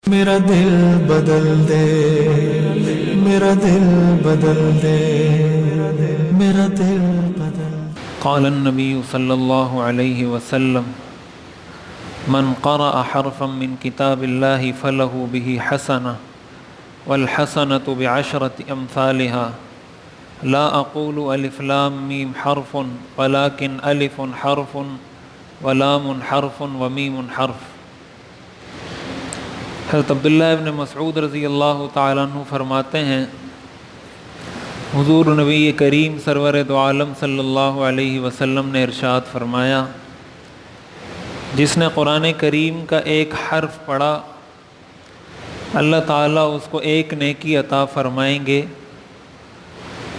میرا دل بدل دے، میرا دل بدل دے، میرا دل بدل دے۔ قال النبی صلی اللہ علیہ وسلم من قرأ حرفا من کتاب اللہ فلہ بہ حسنہ والحسنة بعشرة امثالها لا اقول الف لام میم حرف ولكن الف حرف ولام حرف ومیم حرف۔ حضرت عبداللہ ابن مسعود رضی اللہ تعالیٰ عنہ فرماتے ہیں حضور نبی کریم سرور دو عالم صلی اللہ علیہ وسلم نے ارشاد فرمایا، جس نے قرآن کریم کا ایک حرف پڑھا اللہ تعالیٰ اس کو ایک نیکی عطا فرمائیں گے،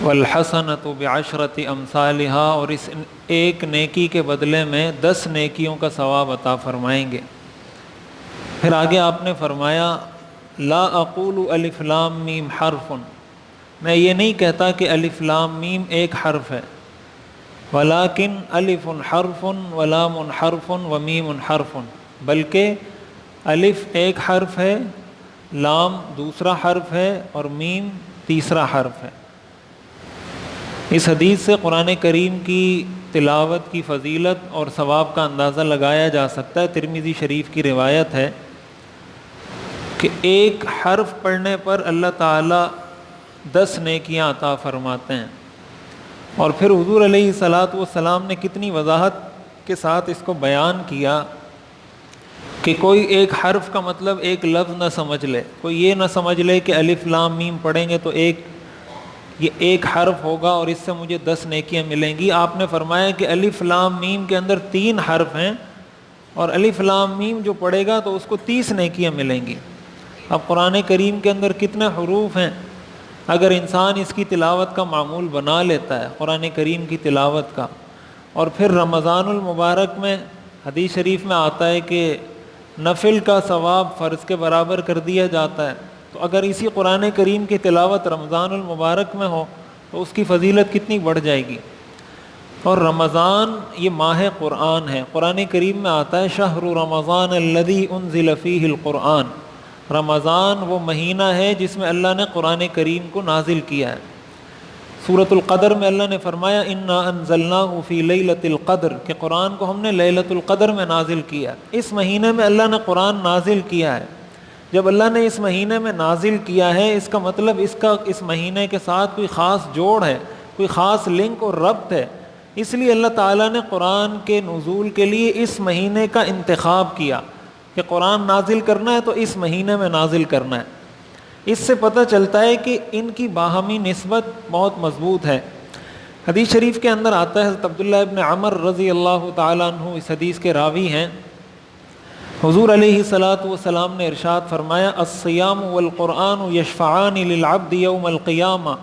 والحسنۃ بعشرۃ امثالها، اور اس ایک نیکی کے بدلے میں 10 نیکیوں کا ثواب عطا فرمائیں گے۔ پھر آگے آپ نے فرمایا لا اقول الف لام میم حرف، میں یہ نہیں کہتا کہ الف لام میم ایک حرف ہے، ولیکن الف حرف ولام حرف ومیم حرف، بلکہ الف ایک حرف ہے، لام دوسرا حرف ہے اور میم تیسرا حرف ہے۔ اس حدیث سے قرآن کریم کی تلاوت کی فضیلت اور ثواب کا اندازہ لگایا جا سکتا ہے۔ ترمذی شریف کی روایت ہے کہ ایک حرف پڑھنے پر اللہ تعالیٰ 10 نیکیاں عطا فرماتے ہیں، اور پھر حضور علیہ الصلاۃ والسلام نے کتنی وضاحت کے ساتھ اس کو بیان کیا کہ کوئی ایک حرف کا مطلب ایک لفظ نہ سمجھ لے، کوئی یہ نہ سمجھ لے کہ الف لام میم پڑھیں گے تو یہ ایک حرف ہوگا اور اس سے مجھے 10 نیکیاں ملیں گی۔ آپ نے فرمایا کہ الف لام میم کے اندر 3 حرف ہیں، اور الف لام میم جو پڑھے گا تو اس کو 30 نیکیاں ملیں گی۔ اب قرآن کریم کے اندر کتنے حروف ہیں، اگر انسان اس کی تلاوت کا معمول بنا لیتا ہے قرآن کریم کی تلاوت کا، اور پھر رمضان المبارک میں حدیث شریف میں آتا ہے کہ نفل کا ثواب فرض کے برابر کر دیا جاتا ہے، تو اگر اسی قرآن کریم کی تلاوت رمضان المبارک میں ہو تو اس کی فضیلت کتنی بڑھ جائے گی۔ اور رمضان یہ ماہ قرآن ہے، قرآن کریم میں آتا ہے شہر رمضان الذی انزل فیہ القرآن، رمضان وہ مہینہ ہے جس میں اللہ نے قرآن کریم کو نازل کیا ہے۔ سورۃ القدر میں اللہ نے فرمایا انا انزلناہ فی لیلۃ القدر، کہ قرآن کو ہم نے لیلۃ القدر میں نازل کیا۔ اس مہینے میں اللہ نے قرآن نازل کیا ہے۔ جب اللہ نے اس مہینے میں نازل کیا ہے، اس کا مطلب اس مہینے کے ساتھ کوئی خاص جوڑ ہے، کوئی خاص لنک اور ربط ہے، اس لیے اللہ تعالیٰ نے قرآن کے نزول کے لیے اس مہینے کا انتخاب کیا کہ قرآن نازل کرنا ہے تو اس مہینے میں نازل کرنا ہے۔ اس سے پتہ چلتا ہے کہ ان کی باہمی نسبت بہت مضبوط ہے۔ حدیث شریف کے اندر آتا ہے، حضرت عبداللہ ابن عمر رضی اللہ تعالیٰ عنہ اس حدیث کے راوی ہیں، حضور علیہ الصلاۃ والسلام نے ارشاد فرمایا الصیام والقرآن یشفعان للعبد یوم القیامہ،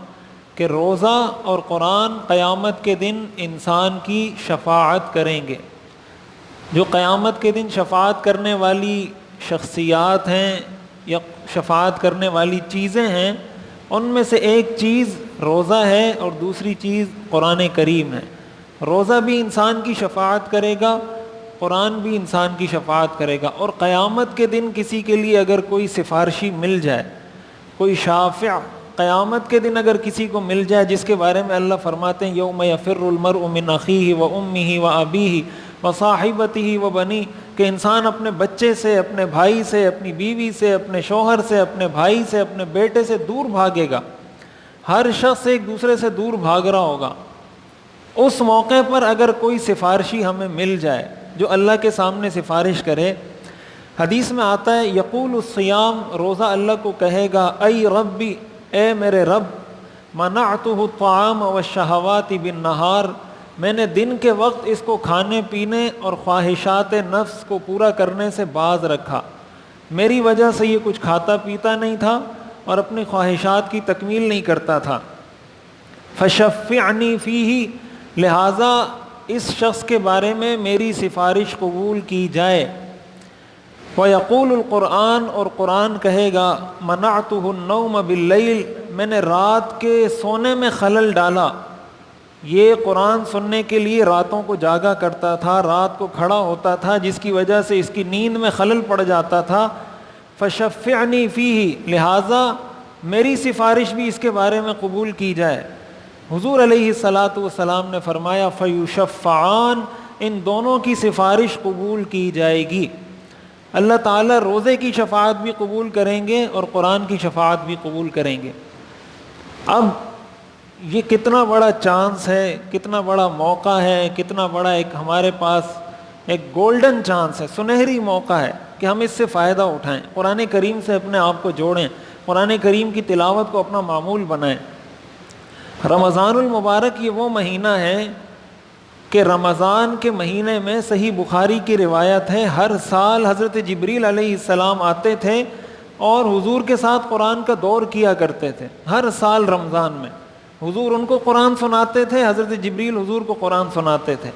کہ روزہ اور قرآن قیامت کے دن انسان کی شفاعت کریں گے۔ جو قیامت کے دن شفاعت کرنے والی شخصیات ہیں یا شفاعت کرنے والی چیزیں ہیں، ان میں سے ایک چیز روزہ ہے اور دوسری چیز قرآن کریم ہے۔ روزہ بھی انسان کی شفاعت کرے گا، قرآن بھی انسان کی شفاعت کرے گا، اور قیامت کے دن کسی کے لیے اگر کوئی سفارشی مل جائے، کوئی شافع قیامت کے دن اگر کسی کو مل جائے، جس کے بارے میں اللہ فرماتے ہیں یوم یفر المرء من اخیہ و امہ و ابیہ وصاحبتہ وبنیہ، کہ انسان اپنے بچے سے، اپنے بھائی سے، اپنی بیوی سے، اپنے شوہر سے، اپنے بھائی سے، اپنے بیٹے سے دور بھاگے گا۔ ہر شخص ایک دوسرے سے دور بھاگ رہا ہوگا۔ اس موقع پر اگر کوئی سفارشی ہمیں مل جائے جو اللہ کے سامنے سفارش کرے، حدیث میں آتا ہے یقول الصیام، روزہ اللہ کو کہے گا ای ربی، اے میرے رب، منعتہ الطعام والشہوات بالنہار، میں نے دن کے وقت اس کو کھانے پینے اور خواہشات نفس کو پورا کرنے سے باز رکھا، میری وجہ سے یہ کچھ کھاتا پیتا نہیں تھا اور اپنی خواہشات کی تکمیل نہیں کرتا تھا، فشفعنی فیہ، لہٰذا اس شخص کے بارے میں میری سفارش قبول کی جائے۔ وَيَقُولُ القرآن، اور قرآن کہے گا منعتہ النوم باللیل، میں نے رات کے سونے میں خلل ڈالا، یہ قرآن سننے کے لیے راتوں کو جاگا کرتا تھا، رات کو کھڑا ہوتا تھا، جس کی وجہ سے اس کی نیند میں خلل پڑ جاتا تھا، فشفعنی فیہ، لہٰذا میری سفارش بھی اس کے بارے میں قبول کی جائے۔ حضور علیہ الصلاۃ والسلام نے فرمایا فیشفعان، ان دونوں کی سفارش قبول کی جائے گی۔ اللہ تعالیٰ روزے کی شفاعت بھی قبول کریں گے اور قرآن کی شفاعت بھی قبول کریں گے۔ اب یہ کتنا بڑا چانس ہے، کتنا بڑا موقع ہے، کتنا بڑا ایک ہمارے پاس ایک گولڈن چانس ہے، سنہری موقع ہے کہ ہم اس سے فائدہ اٹھائیں، قرآن کریم سے اپنے آپ کو جوڑیں، قرآن کریم کی تلاوت کو اپنا معمول بنائیں۔ رمضان المبارک یہ وہ مہینہ ہے کہ رمضان کے مہینے میں صحیح بخاری کی روایت ہے ہر سال حضرت جبریل علیہ السلام آتے تھے اور حضور کے ساتھ قرآن کا دور کیا کرتے تھے۔ ہر سال رمضان میں حضور ان کو قرآن سناتے تھے، حضرت جبریل حضور کو قرآن سناتے تھے۔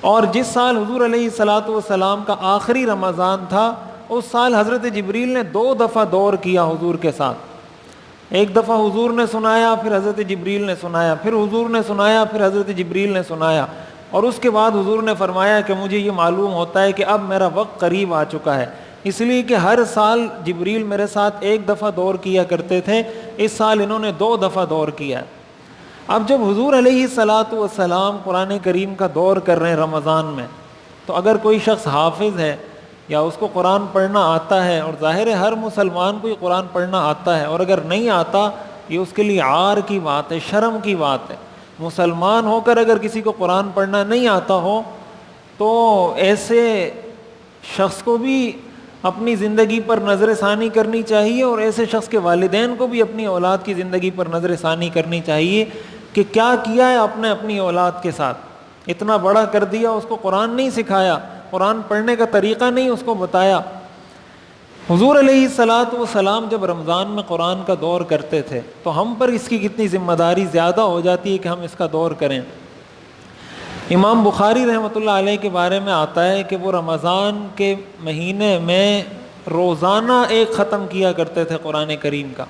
اور جس سال حضور علیہ الصلاۃ والسلام کا آخری رمضان تھا، اس سال حضرت جبریل نے 2 دفعہ دور کیا حضور کے ساتھ۔ ایک دفعہ حضور نے سنایا، پھر حضرت جبریل نے سنایا، پھر حضور نے سنایا، پھر حضرت جبریل نے سنایا، اور اس کے بعد حضور نے فرمایا کہ مجھے یہ معلوم ہوتا ہے کہ اب میرا وقت قریب آ چکا ہے، اس لیے کہ ہر سال جبریل میرے ساتھ 1 دفعہ دور کیا کرتے تھے، اس سال انہوں نے 2 دفعہ دور کیا۔ اب جب حضور علیہ الصلاۃ والسلام قرآن کریم کا دور کر رہے ہیں رمضان میں، تو اگر کوئی شخص حافظ ہے یا اس کو قرآن پڑھنا آتا ہے، اور ظاہر ہے ہر مسلمان کو یہ قرآن پڑھنا آتا ہے، اور اگر نہیں آتا یہ اس کے لیے عار کی بات ہے، شرم کی بات ہے۔ مسلمان ہو کر اگر کسی کو قرآن پڑھنا نہیں آتا ہو تو ایسے شخص کو بھی اپنی زندگی پر نظر ثانی کرنی چاہیے، اور ایسے شخص کے والدین کو بھی اپنی اولاد کی زندگی پر نظر ثانی کرنی چاہیے کہ کیا کیا ہے آپ نے اپنی اولاد کے ساتھ، اتنا بڑا کر دیا، اس کو قرآن نہیں سکھایا، قرآن پڑھنے کا طریقہ نہیں اس کو بتایا۔ حضور علیہ الصلاۃ والسلام جب رمضان میں قرآن کا دور کرتے تھے تو ہم پر اس کی کتنی ذمہ داری زیادہ ہو جاتی ہے کہ ہم اس کا دور کریں۔ امام بخاری رحمۃ اللہ علیہ کے بارے میں آتا ہے کہ وہ رمضان کے مہینے میں روزانہ 1 ختم کیا کرتے تھے قرآن کریم کا،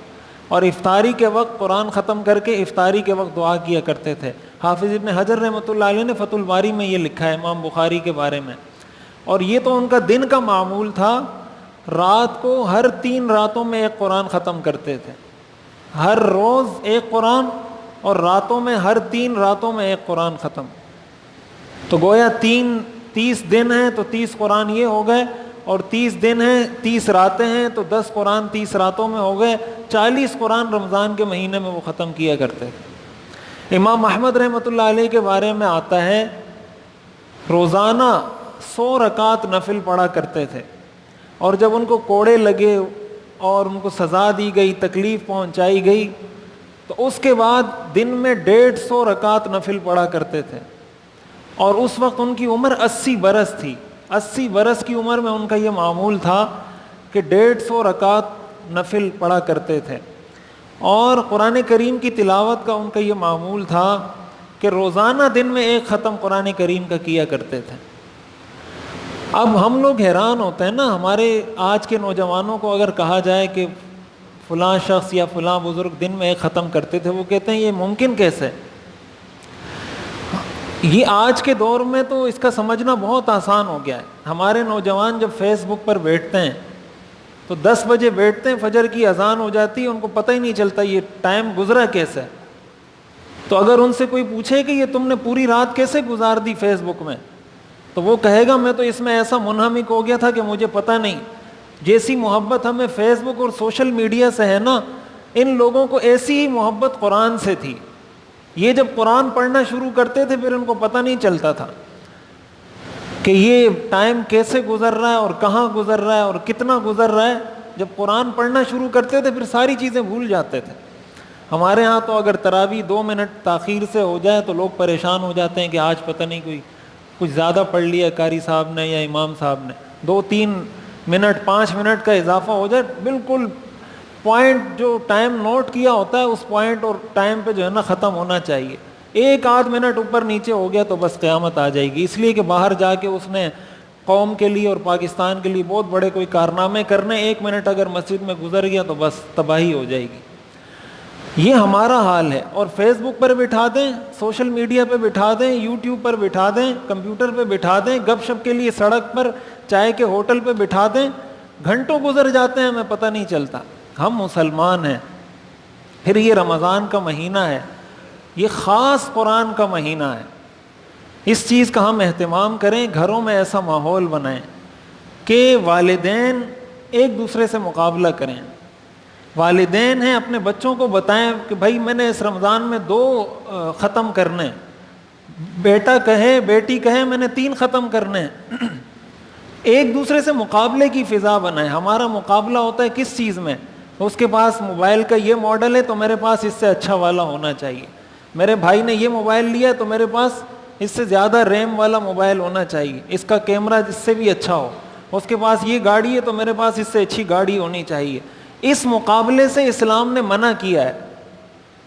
اور افطاری کے وقت قرآن ختم کر کے افطاری کے وقت دعا کیا کرتے تھے۔ حافظ ابن حجر رحمۃ اللہ علیہ نے فتح الباری میں یہ لکھا ہے امام بخاری کے بارے میں، اور یہ تو ان کا دن کا معمول تھا، رات کو ہر 3 راتوں میں 1 قرآن ختم کرتے تھے، ہر روز 1 قرآن، اور راتوں میں ہر 3 راتوں میں 1 قرآن ختم۔ تو گویا 30 دن ہیں تو 30 قرآن یہ ہو گئے، اور 30 دن ہیں 30 راتیں ہیں تو 10 قرآن 30 راتوں میں ہو گئے، 40 قرآن رمضان کے مہینے میں وہ ختم کیا کرتے تھے۔ امام احمد رحمۃ اللہ علیہ کے بارے میں آتا ہے روزانہ 100 رکعت نفل پڑھا کرتے تھے، اور جب ان کو کوڑے لگے اور ان کو سزا دی گئی، تکلیف پہنچائی گئی، تو اس کے بعد دن میں 150 رکعت نفل پڑھا کرتے تھے، اور اس وقت ان کی عمر 80 برس تھی۔ 80 برس کی عمر میں ان کا یہ معمول تھا کہ 150 رکعت نفل پڑھا کرتے تھے، اور قرآن کریم کی تلاوت کا ان کا یہ معمول تھا کہ روزانہ دن میں 1 ختم قرآن کریم کا کیا کرتے تھے۔ اب ہم لوگ حیران ہوتے ہیں نا، ہمارے آج کے نوجوانوں کو اگر کہا جائے کہ فلاں شخص یا فلاں بزرگ دن میں 1 ختم کرتے تھے، وہ کہتے ہیں یہ ممکن کیسے؟ یہ آج کے دور میں تو اس کا سمجھنا بہت آسان ہو گیا ہے۔ ہمارے نوجوان جب فیس بک پر بیٹھتے ہیں تو 10 بجے بیٹھتے ہیں، فجر کی اذان ہو جاتی ہے، ان کو پتہ ہی نہیں چلتا یہ ٹائم گزرا کیسے۔ تو اگر ان سے کوئی پوچھے کہ یہ تم نے پوری رات کیسے گزار دی فیس بک میں، تو وہ کہے گا میں تو اس میں ایسا منہمک ہو گیا تھا کہ مجھے پتہ نہیں۔ جیسی محبت ہمیں فیس بک اور سوشل میڈیا سے ہے نا، ان لوگوں کو ایسی ہی محبت قرآن سے تھی۔ یہ جب قرآن پڑھنا شروع کرتے تھے پھر ان کو پتہ نہیں چلتا تھا کہ یہ ٹائم کیسے گزر رہا ہے اور کہاں گزر رہا ہے اور کتنا گزر رہا ہے۔ جب قرآن پڑھنا شروع کرتے تھے پھر ساری چیزیں بھول جاتے تھے۔ ہمارے ہاں تو اگر تراویح 2 منٹ تاخیر سے ہو جائے تو لوگ پریشان ہو جاتے ہیں کہ آج پتہ نہیں کوئی کچھ زیادہ پڑھ لیا قاری صاحب نے یا امام صاحب نے، 2-3 منٹ 5 منٹ کا اضافہ ہو جائے، بالکل پوائنٹ جو ٹائم نوٹ کیا ہوتا ہے اس پوائنٹ اور ٹائم پہ جو ہے نا ختم ہونا چاہیے۔ 1-8 منٹ اوپر نیچے ہو گیا تو بس قیامت آ جائے گی، اس لیے کہ باہر جا کے اس نے قوم کے لیے اور پاکستان کے لیے بہت بڑے کوئی کارنامے کرنے، 1 منٹ اگر مسجد میں گزر گیا تو بس تباہی ہو جائے گی۔ یہ ہمارا حال ہے، اور فیس بک پر بٹھا دیں، سوشل میڈیا پہ بٹھا دیں، یوٹیوب پر بٹھا دیں، کمپیوٹر پہ بٹھا دیں، گپ شپ کے لیے سڑک پر چائے کے ہوٹل پہ بٹھا دیں، گھنٹوں گزر جاتے ہیں ہمیں پتہ نہیں چلتا. ہم مسلمان ہیں. پھر یہ رمضان کا مہینہ ہے, یہ خاص قرآن کا مہینہ ہے. اس چیز کا ہم اہتمام کریں, گھروں میں ایسا ماحول بنائیں کہ والدین ایک دوسرے سے مقابلہ کریں. والدین ہیں اپنے بچوں کو بتائیں کہ بھائی میں نے اس رمضان میں 2 ختم کرنے, بیٹا کہے بیٹی کہے میں نے 3 ختم کرنے. ایک دوسرے سے مقابلے کی فضا بنائیں. ہمارا مقابلہ ہوتا ہے کس چیز میں؟ اس کے پاس موبائل کا یہ ماڈل ہے تو میرے پاس اس سے اچھا والا ہونا چاہیے. میرے بھائی نے یہ موبائل لیا تو میرے پاس اس سے زیادہ ریم والا موبائل ہونا چاہیے, اس کا کیمرہ اس سے بھی اچھا ہو. اس کے پاس یہ گاڑی ہے تو میرے پاس اس سے اچھی گاڑی ہونی چاہیے. اس مقابلے سے اسلام نے منع کیا ہے.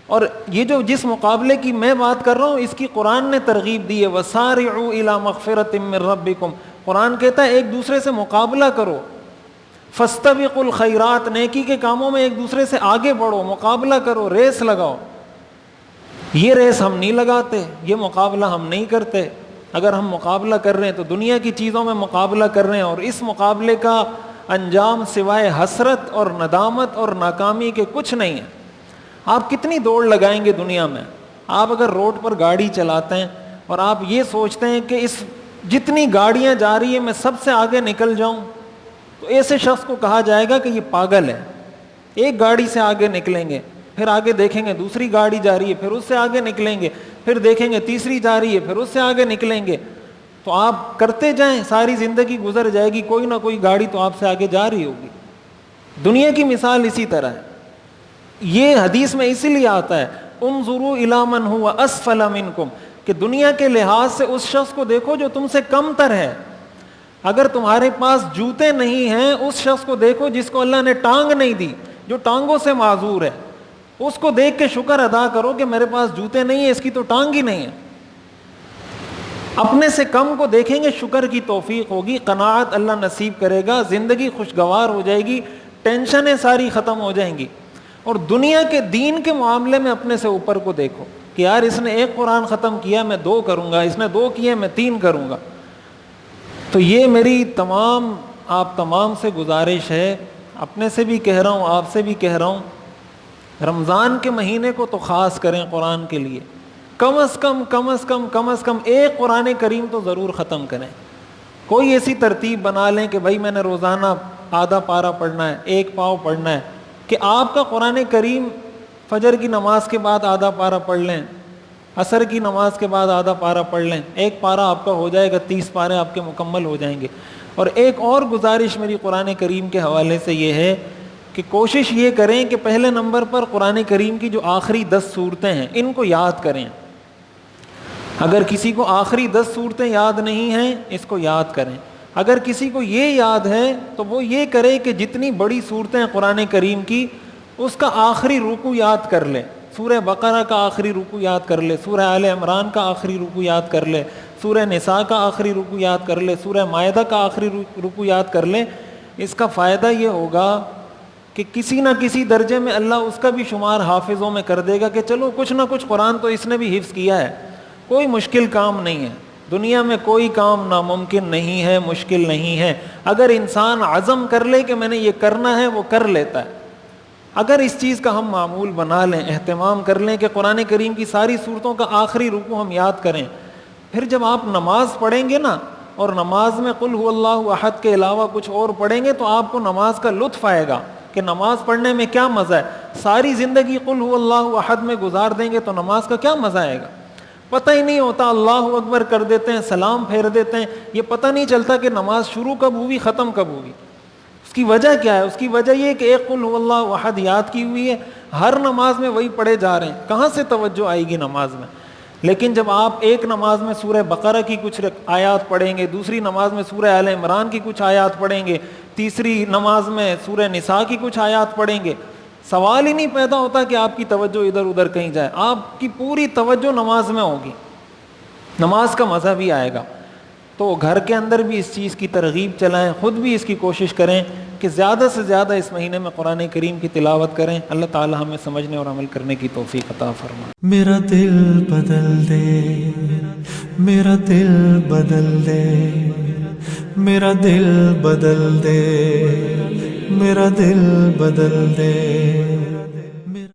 اور یہ جس مقابلے کی میں بات کر رہا ہوں اس کی قرآن نے ترغیب دی ہے. وَسَارِعُوا إِلَىٰ مَغْفِرَةٍ مِّن رَبِّكُمْ. قرآن کہتا ہے ایک دوسرے سے مقابلہ کرو. فَاسْتَبِقُوا الْخَيْرَاتِ, نیکی کے کاموں میں ایک دوسرے سے آگے بڑھو, مقابلہ کرو, ریس لگاؤ. یہ ریس ہم نہیں لگاتے, یہ مقابلہ ہم نہیں کرتے. اگر ہم مقابلہ کر رہے ہیں تو دنیا کی چیزوں میں مقابلہ کر رہے ہیں, اور اس مقابلے کا انجام سوائے حسرت اور ندامت اور ناکامی کے کچھ نہیں ہے. آپ کتنی دوڑ لگائیں گے دنیا میں؟ آپ اگر روڈ پر گاڑی چلاتے ہیں اور آپ یہ سوچتے ہیں کہ اس جتنی گاڑیاں جا رہی ہیں میں سب سے آگے نکل جاؤں, تو ایسے شخص کو کہا جائے گا کہ یہ پاگل ہے. ایک گاڑی سے آگے نکلیں گے, پھر آگے دیکھیں گے دوسری گاڑی جا رہی ہے, پھر اس سے آگے نکلیں گے, پھر دیکھیں گے تیسری جا رہی ہے, پھر اس سے آگے نکلیں گے. تو آپ کرتے جائیں, ساری زندگی گزر جائے گی, کوئی نہ کوئی گاڑی تو آپ سے آگے جا رہی ہوگی. دنیا کی مثال اسی طرح ہے. یہ حدیث میں اسی لیے آتا ہے انظروا الی من هو اسفل منکم, کہ دنیا کے لحاظ سے اس شخص کو دیکھو جو تم سے کم تر ہے. اگر تمہارے پاس جوتے نہیں ہیں اس شخص کو دیکھو جس کو اللہ نے ٹانگ نہیں دی, جو ٹانگوں سے معذور ہے. اس کو دیکھ کے شکر ادا کرو کہ میرے پاس جوتے نہیں ہیں, اس کی تو ٹانگ ہی نہیں ہے. اپنے سے کم کو دیکھیں گے, شکر کی توفیق ہوگی, قناعت اللہ نصیب کرے گا, زندگی خوشگوار ہو جائے گی, ٹینشنیں ساری ختم ہو جائیں گی. اور دنیا کے دین کے معاملے میں اپنے سے اوپر کو دیکھو کہ یار اس نے 1 قرآن ختم کیا میں 2 کروں گا, اس نے 2 کیے میں 3 کروں گا. تو یہ میری آپ تمام سے گزارش ہے, اپنے سے بھی کہہ رہا ہوں, آپ سے بھی کہہ رہا ہوں, رمضان کے مہینے کو تو خاص کریں قرآن کے لیے. کم از کم 1 قرآن کریم تو ضرور ختم کریں. کوئی ایسی ترتیب بنا لیں کہ بھائی میں نے روزانہ آدھا پارہ پڑھنا ہے, 1 پاؤ پڑھنا ہے, کہ آپ کا قرآن کریم فجر کی نماز کے بعد آدھا پارہ پڑھ لیں, عصر کی نماز کے بعد آدھا پارہ پڑھ لیں, 1 پارہ آپ کا ہو جائے گا, 30 پارے آپ کے مکمل ہو جائیں گے. اور ایک اور گزارش میری قرآن کریم کے حوالے سے یہ ہے کہ کوشش یہ کریں کہ پہلے نمبر پر قرآن کریم کی جو آخری 10 سورتیں ہیں ان کو یاد کریں. اگر کسی کو آخری 10 سورتیں یاد نہیں ہیں اس کو یاد کریں. اگر کسی کو یہ یاد ہے تو وہ یہ کرے کہ جتنی بڑی صورتیں قرآن کریم کی اس کا آخری رکوع یاد کر لے. سورہ بقرہ کا آخری رکوع یاد کر لے, سورہ آل عمران کا آخری رکوع یاد کر لے, سورہ نساء کا آخری رکوع یاد کر لے, سورہ مائدہ کا آخری رکوع یاد کر لے. اس کا فائدہ یہ ہوگا کہ کسی نہ کسی درجے میں اللہ اس کا بھی شمار حافظوں میں کر دے گا کہ چلو کچھ نہ کچھ قرآن تو اس نے بھی حفظ کیا ہے. کوئی مشکل کام نہیں ہے, دنیا میں کوئی کام ناممکن نہیں ہے, مشکل نہیں ہے. اگر انسان عزم کر لے کہ میں نے یہ کرنا ہے وہ کر لیتا ہے. اگر اس چیز کا ہم معمول بنا لیں, اہتمام کر لیں کہ قرآن کریم کی ساری صورتوں کا آخری رکوع ہم یاد کریں, پھر جب آپ نماز پڑھیں گے نا اور نماز میں قل هو اللہ احد کے علاوہ کچھ اور پڑھیں گے تو آپ کو نماز کا لطف آئے گا کہ نماز پڑھنے میں کیا مزہ ہے. ساری زندگی قل هو اللہ احد میں گزار دیں گے تو نماز کا کیا مزہ آئے گا. پتہ ہی نہیں ہوتا, اللہ اکبر کر دیتے ہیں, سلام پھیر دیتے ہیں, یہ پتہ نہیں چلتا کہ نماز شروع کب ہوئی ختم کب ہوئی. اس کی وجہ کیا ہے؟ اس کی وجہ یہ کہ ایک قل هو اللہ احد یاد کی ہوئی ہے, ہر نماز میں وہی پڑھے جا رہے ہیں, کہاں سے توجہ آئے گی نماز میں. لیکن جب آپ ایک نماز میں سورہ بقرہ کی کچھ آیات پڑھیں گے, دوسری نماز میں سورہ آل عمران کی کچھ آیات پڑھیں گے, تیسری نماز میں سورہ نساء کی کچھ آیات پڑھیں گے, سوال ہی نہیں پیدا ہوتا کہ آپ کی توجہ ادھر ادھر کہیں جائے. آپ کی پوری توجہ نماز میں ہوگی, نماز کا مزہ بھی آئے گا. تو گھر کے اندر بھی اس چیز کی ترغیب چلائیں, خود بھی اس کی کوشش کریں کہ زیادہ سے زیادہ اس مہینے میں قرآن کریم کی تلاوت کریں. اللہ تعالی ہمیں سمجھنے اور عمل کرنے کی توفیق عطا فرمائے. میرا دل بدل دے, میرا دل بدل دے, میرا دل بدل دے، میرا دل بدل دے۔